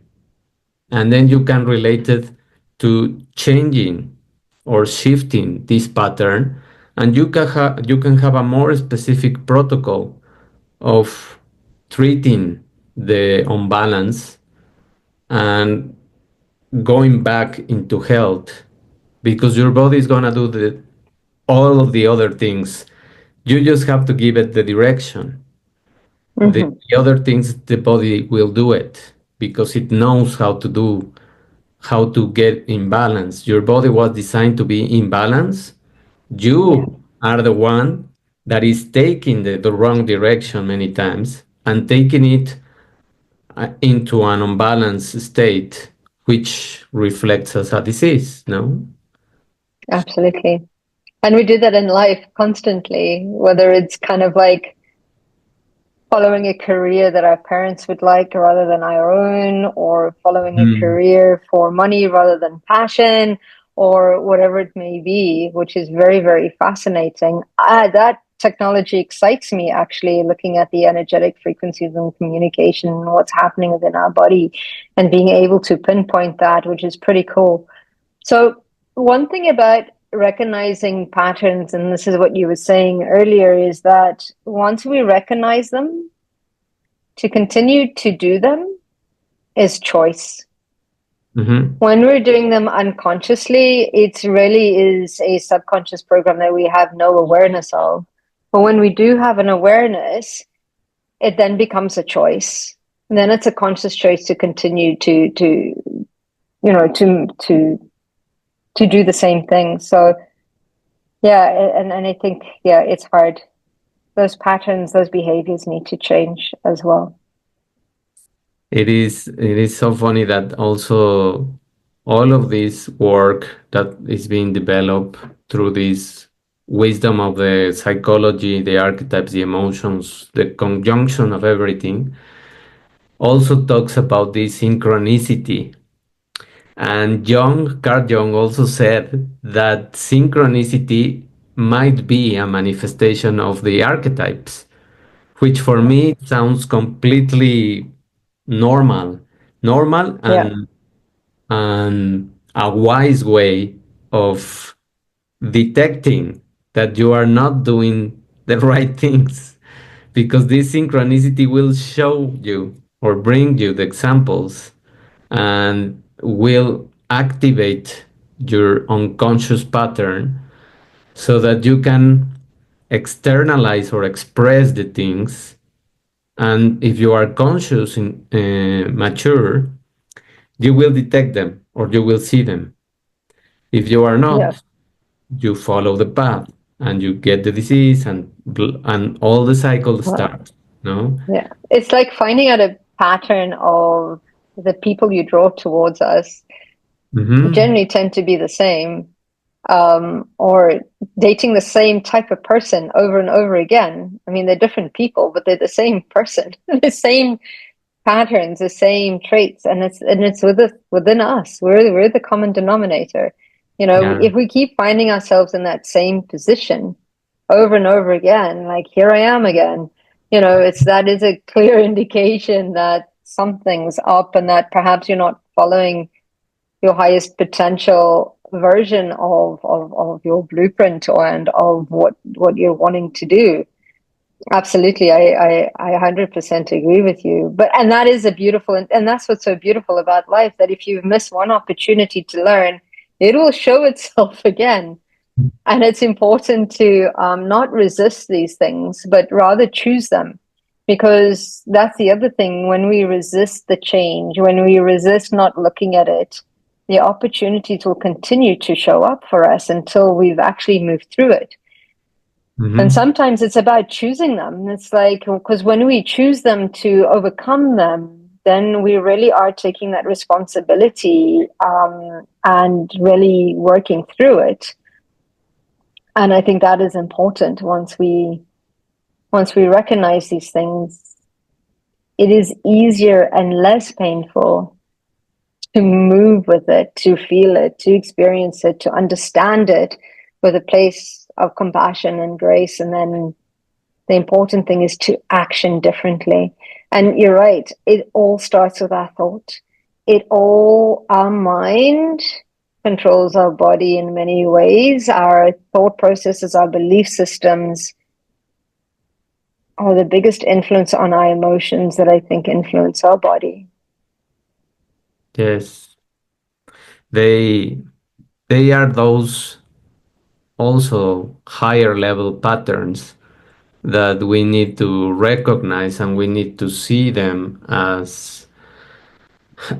and then you can relate it to changing or shifting this pattern, and you can have a more specific protocol of treating the unbalance and going back into health, because your body is going to do all of the other things. You just have to give it the direction. Hmm. The other things, the body will do it because it knows how to get in balance. Your body was designed to be in balance. Yeah, You are the one that is taking the wrong direction many times and taking it into an unbalanced state, which reflects as a disease, no? absolutely. And we do that in life constantly, whether it's kind of like following a career that our parents would like rather than our own, or following a Mm. career for money rather than passion, or whatever it may be, which is very, very fascinating. That technology excites me, actually, looking at the energetic frequencies and communication and what's happening within our body and being able to pinpoint that, which is pretty cool. So, one thing about recognizing patterns, and this is what you were saying earlier, is that once we recognize them, to continue to do them is choice. Mhm. When we're doing them unconsciously, it really is a subconscious program that we have no awareness of. But when we do have an awareness, it then becomes a choice. And then it's a conscious choice to continue to you know to do the same thing. So yeah, and I think, yeah, it's hard. Those patterns, those behaviors need to change as well. It is so funny that also all of this work that is being developed through this wisdom of the psychology, the archetypes, the emotions, the conjunction of everything, also talks about this synchronicity. And Carl Jung also said that synchronicity might be a manifestation of the archetypes, which for me sounds completely normal, normal Yeah, and a wise way of detecting that you are not doing the right things, because this synchronicity will show you or bring you the examples and will activate your unconscious pattern so that you can externalize or express the things. And if you are conscious and mature, you will detect them or you will see them. If you are yeah. not, you follow the path and you get the disease, and all the cycle Well, starts. No. yeah. It's like finding out a pattern of the people you draw towards us Mm-hmm. generally tend to be the same, or dating the same type of person over and over again. I mean, they're different people, but they're the same person, the same patterns, the same traits, and it's within us. We're the common denominator. You know, Yeah. if we keep finding ourselves in that same position over and over again, like here I am again, you know, that is a clear indication that something's up and that perhaps you're not following your highest potential version of your blueprint and of what you're wanting to do. Absolutely. I 100% agree with you. But, and that is a beautiful, and that's what's so beautiful about life, that if you miss one opportunity to learn, it will show itself again. And it's important to not resist these things, but rather choose them. Because that's the other thing. When we resist the change, when we resist not looking at it, the opportunities will continue to show up for us until we've actually moved through it. And Mm-hmm. sometimes it's about choosing them. It's like, because when we choose them to overcome them, then we really are taking that responsibility, and really working through it. And I think that is important. Once we recognize these things, it is easier and less painful to move with it, to feel it, to experience it, to understand it with a place of compassion and grace. And then the important thing is to action differently. And you're right, it all starts with our thought. Our mind controls our body in many ways. Our thought processes, our belief systems are the biggest influence on our emotions that I think influence our body. Yes. They they are those also higher level patterns that we need to recognize, and we need to see them as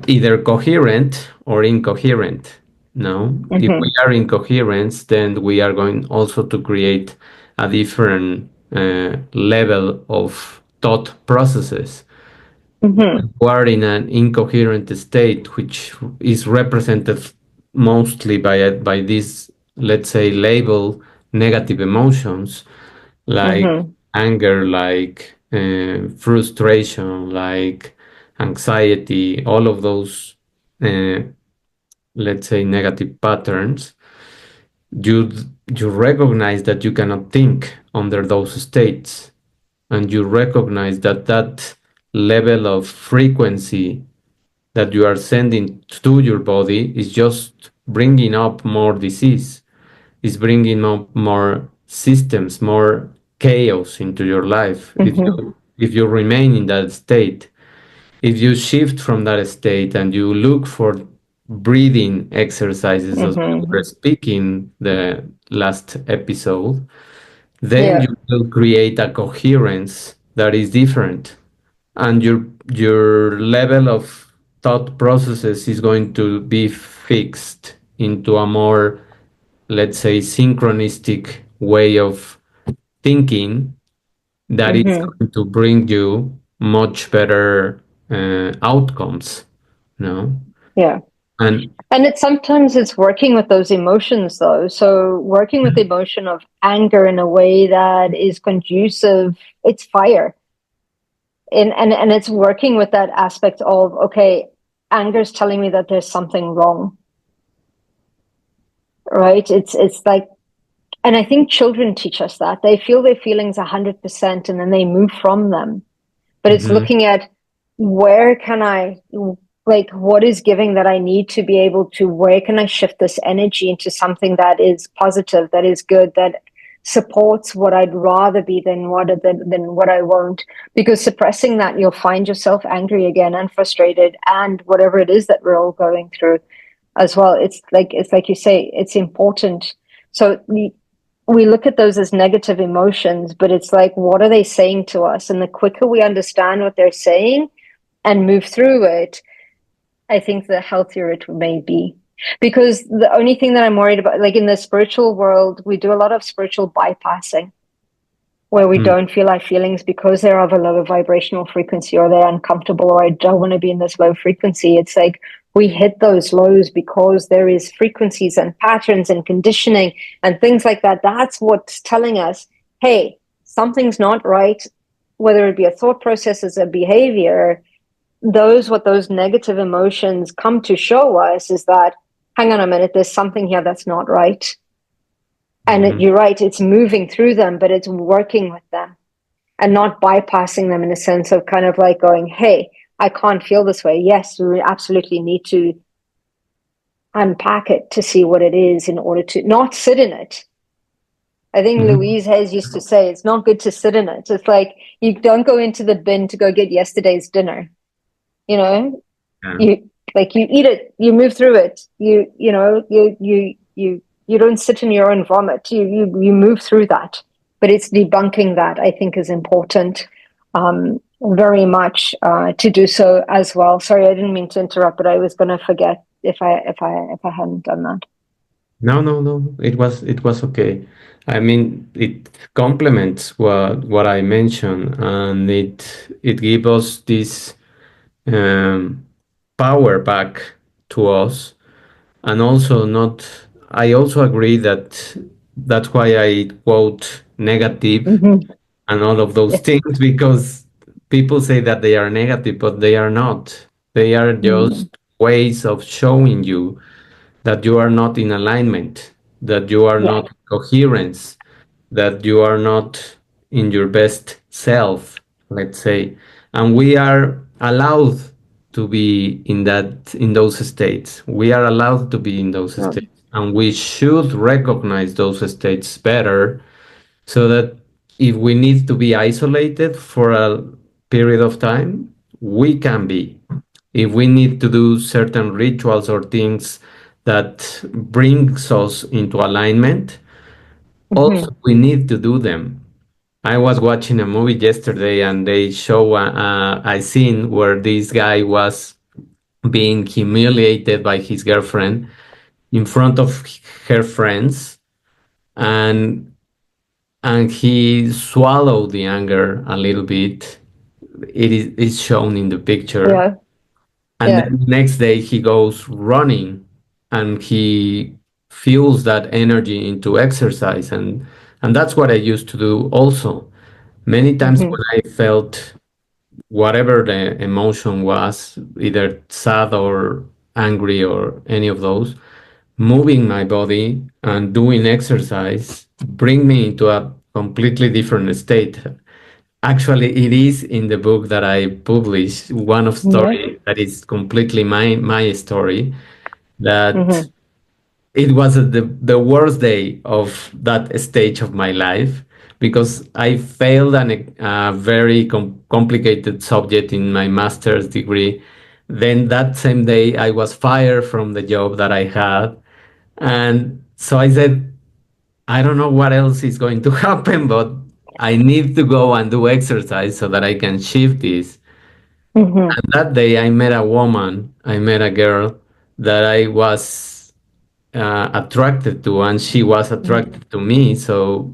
either coherent or incoherent. No, if we Mm-hmm. are incoherent, then we are going also to create a different level of thought processes. Mm-hmm. We are in an incoherent state, which is represented mostly by this, let's say, label negative emotions like Mm-hmm. anger, like frustration, like anxiety, all of those, uh, let's say, negative patterns. You you recognize that you cannot think under those states, and you recognize that that level of frequency that you are sending to your body is just bringing up more disease, is bringing up more systems, more chaos into your life. Mm-hmm. If you remain in that state, if you shift from that state and you look for breathing exercises as we Mm-hmm. were speaking the last episode, then Yeah. you will create a coherence that is different, and your level of thought processes is going to be fixed into a more, let's say, synchronistic way of thinking that is Mm-hmm. going to bring you much better outcomes, no? Yeah. And And it's working with those emotions though. So working with the emotion of anger in a way that is conducive, it's fire. And it's working with that aspect of, okay, anger is telling me that there's something wrong, right? It's like, and I think children teach us that. They feel their feelings 100% and then they move from them. But it's mhm, looking at, where can I, like, what is giving that I need to be able to, where can I shift this energy into something that is positive, that is good, that supports what I'd rather be than what I won't. Because suppressing that, you'll find yourself angry again and frustrated and whatever it is that we're all going through as well. It's like you say, it's important. So we look at those as negative emotions, but it's like, what are they saying to us? And the quicker we understand what they're saying and move through it, I think the healthier it may be. Because the only thing that I'm worried about, like in the spiritual world, we do a lot of spiritual bypassing. where we Mm. don't feel our feelings because they're of a lower vibrational frequency or they're uncomfortable or I don't want to be in this low frequency. It's like we hit those lows because there is frequencies and patterns and conditioning and things like that. That's what's telling us, hey, something's not right, whether it be a thought process as a behavior. What those negative emotions come to show us is that, hang on a minute, there's something here that's not right. And Mhm. you're right, it's moving through them, but it's working with them and not bypassing them in a sense of kind of like going, hey, I can't feel this way. Yes, we absolutely need to unpack it to see what it is in order to not sit in it. I think Mhm. Louise Hayes used to say it's not good to sit in it. It's like you don't go into the bin to go get yesterday's dinner. You know, Yeah. you like you eat it, you move through it. You don't sit in your own vomit. You move through that. But it's debunking that I think is important, very much to do so as well. Sorry, I didn't mean to interrupt, but I was going to forget if I hadn't done that. No, no, no. It was okay. I mean, it complements what I mentioned, and it gives us this um, power back to us, and also not. I also agree that that's why I quote negative Mm-hmm. and all of those Yeah. things because people say that they are negative, but they are not. They are Mm-hmm. just ways of showing you that you are not in alignment, that you are Yeah. not in coherence, that you are not in your best self, let's say. And we are allowed to be in those states. We are allowed to be in those Yeah. states. And we should recognize those states better so that if we need to be isolated for a period of time, we can be. If we need to do certain rituals or things that brings us into alignment, Mm-hmm. also we need to do them. I was watching a movie yesterday and they show a scene where this guy was being humiliated by his girlfriend in front of her friends, and he swallowed the anger a little bit. It's shown in the picture. Yeah. And Yeah. then the next day he goes running and he fuels that energy into exercise. And that's what I used to do also. Many times Mm-hmm. when I felt whatever the emotion was, either sad or angry or any of those, moving my body and doing exercise bring me into a completely different state. Actually, it is in the book that I published one of Yeah. story that is completely my story, that Mm-hmm. it was the worst day of that stage of my life because I failed a very complicated subject in my master's degree. Then that same day, I was fired from the job that I had. And so I said, I don't know what else is going to happen, but I need to go and do exercise so that I can shift this. Mm-hmm. And that day, I met a woman, I met a girl that I was attracted to, and she was attracted to me. So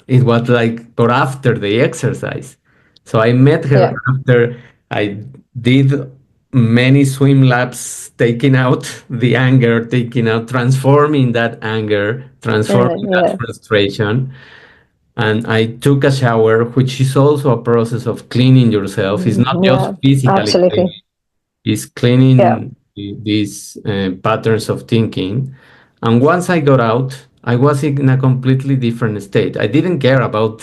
it was like, but after the exercise. So I met her Yeah. after I did many swim laps, taking out the anger, transforming that anger, transforming that Yeah. frustration. And I took a shower, which is also a process of cleaning yourself. It's not just Yeah. physically Absolutely. cleaning, it's Yeah. cleaning these patterns of thinking. And once I got out, I was in a completely different state. I didn't care about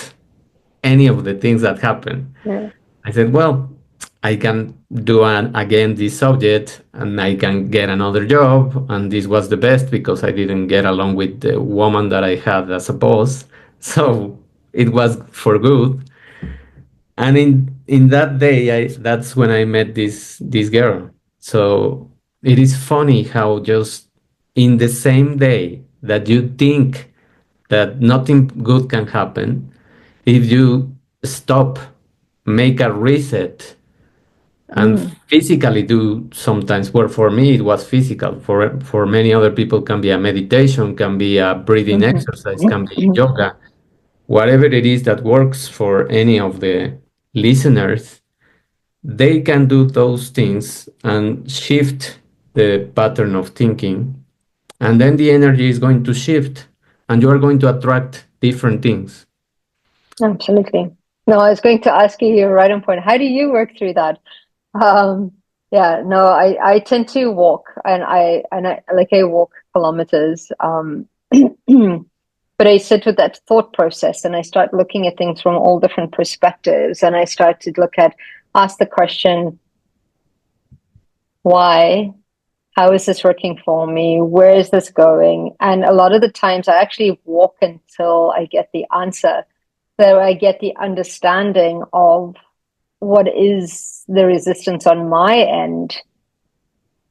any of the things that happened. Yeah. I said, well, I can do again this subject and I can get another job. And this was the best because I didn't get along with the woman that I had as a boss. So it was for good. And in that day, that's when I met this girl. So it is funny how just in the same day that you think that nothing good can happen, if you stop, make a reset, and Mm. physically do sometimes, well, for me it was physical, for many other people can be a meditation, can be a breathing Mm-hmm. exercise, can be yoga. whatever it is that works for any of the listeners, they can do those things and shift the pattern of thinking. And then the energy is going to shift and you are going to attract different things. Absolutely. No, I was going to ask you, you're right on point. How do you work through that? Um, yeah, no, I tend to walk and I like I walk kilometers. But I sit with that thought process and I start looking at things from all different perspectives. And I start to ask the question, why? How is this working for me? Where is this going? And a lot of the times I actually walk until I get the answer. So I get the understanding of what is the resistance on my end.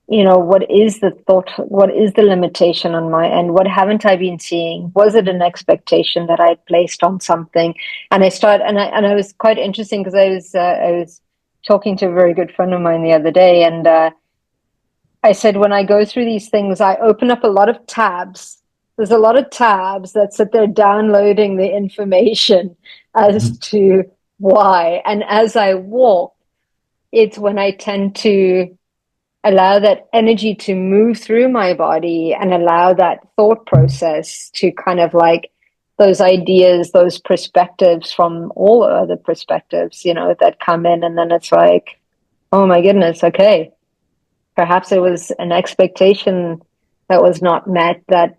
What is the thought? What is the limitation on my end? What haven't I been seeing? Was it an expectation that I placed on something? And I was quite interesting because I was talking to a very good friend of mine the other day, and I said, when I go through these things, I open up a lot of tabs. There's a lot of tabs that sit there downloading the information as to why. And as I walk, it's when I tend to allow that energy to move through my body and allow that thought process to kind of like those ideas, those perspectives from all other perspectives, that come in. And then it's like, oh my goodness, okay. Perhaps it was an expectation that was not met that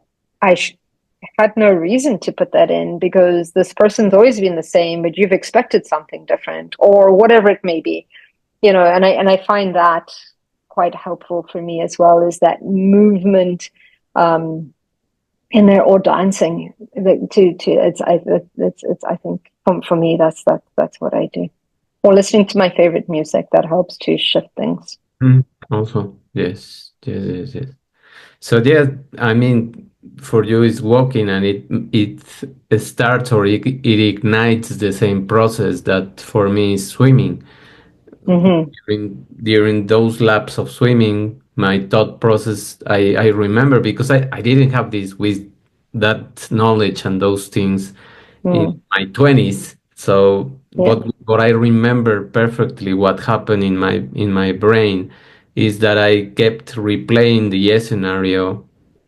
had no reason to put that in because this person's always been the same, but you've expected something different or whatever it may be, and I find that quite helpful for me as well is that movement in there or dancing it's I think for me that's what I do, or listening to my favorite music that helps to shift things. Mm, also, yes, yes, yes, yes. So yeah, I mean, for you it's walking, and it starts or it ignites the same process that for me is swimming. Mm-hmm. During those laps of swimming, my thought process, I remember because I didn't have this with that knowledge and those things in Mm. my 20s. So, Yeah. but I remember perfectly what happened in my brain is that I kept replaying the scenario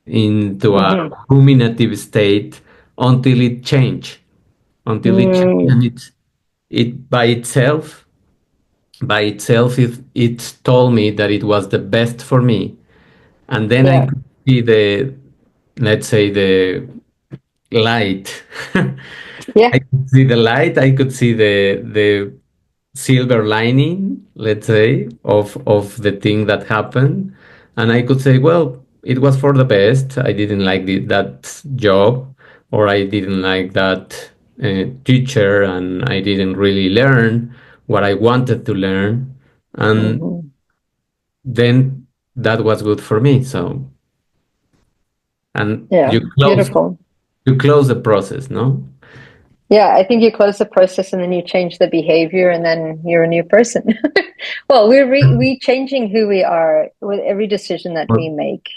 into a Mm-hmm. ruminative state until it changed, Mm. and it by itself it told me that it was the best for me, and then I Yeah. could see the, let's say, the light. Yeah. I could see the light. I could see the silver lining, let's say, of the thing that happened, and I could say, well, it was for the best. I didn't like that job, or I didn't like that teacher, and I didn't really learn what I wanted to learn, and Mm-hmm. then that was good for me. So, and Yeah. Beautiful. you close the process, no? Yeah, I think you close the process and then you change the behavior and then you're a new person. Well, we changing who we are with every decision that we make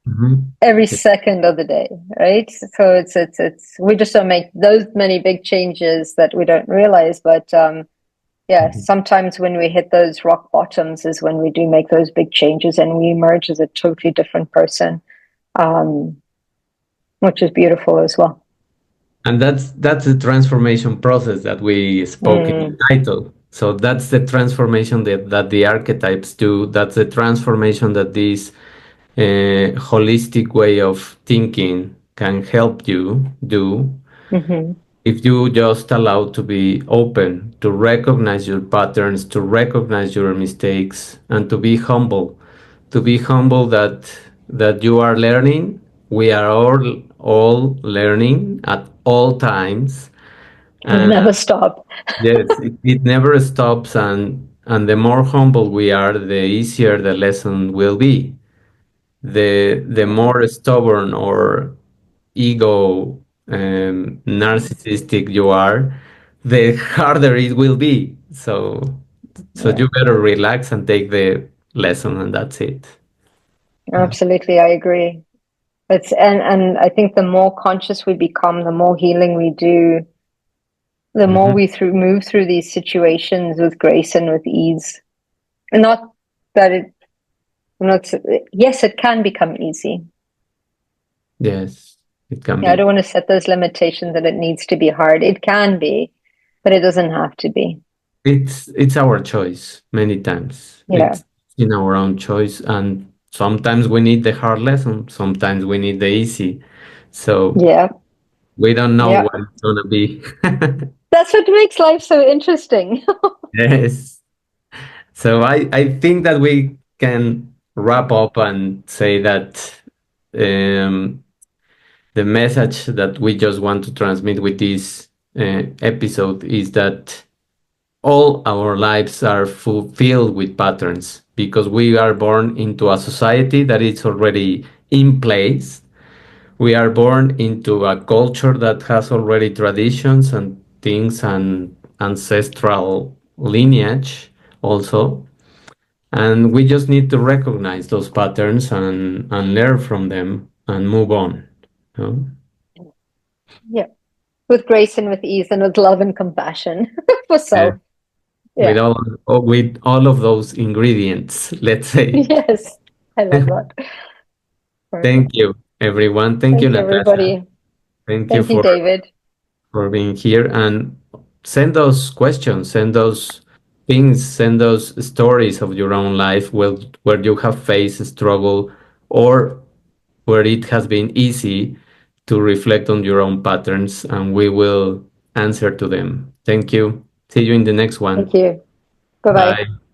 Mhm. every second of the day, right? So it's we just don't make those many big changes that we don't realize, but yeah, Mhm. sometimes when we hit those rock bottoms is when we do make those big changes and we emerge as a totally different person, um, which is beautiful as well. And that's the transformation process that we spoke in the Mm, title. So that's the transformation that the archetypes do. That's the transformation that this holistic way of thinking can help you do hmm if you just allow to be open, to recognize your patterns, to recognize your mistakes, and to be humble that you are learning. We are all learning at all times, and Never stop. yes, it never stops. And the more humble we are, the easier the lesson will be. The more stubborn or ego narcissistic you are, the harder it will be. So Yeah, you better relax and take the lesson, and that's it. Yeah. absolutely. I agree. And I think the more conscious we become, the more healing we do. the more Mhm. we move through these situations with grace and with ease. And not that it, not, yes, it can become easy. Yes, it can Yeah, I be. don't want to set those limitations that it needs to be hard. It can be, but it doesn't have to be. It's our choice many times. Yeah. It's in our own choice, and sometimes we need the hard lesson, sometimes we need the easy. So Yeah. we don't know Yeah. what it's gonna be. That's what makes life so interesting. Yes. So I think that we can wrap up and say that um, the message that we just want to transmit with this episode is that all our lives are filled with patterns because we are born into a society that is already in place. We are born into a culture that has already traditions and things and ancestral lineage also. And we just need to recognize those patterns and learn from them and move on. You know? Yeah. With grace and with ease and with love and compassion for Yeah. self. Yeah. With all of those ingredients, let's say. Yes. I love that. Thank Perfect. you, everyone. Thank you, Thank you, Natasha. everybody. Thank you Thank you, David. for being here and send those questions, send those things, send those stories of your own life where you have faced struggle or where it has been easy to reflect on your own patterns and we will answer to them. Thank you. See you in the next Thank one. you. Bye bye. Bye.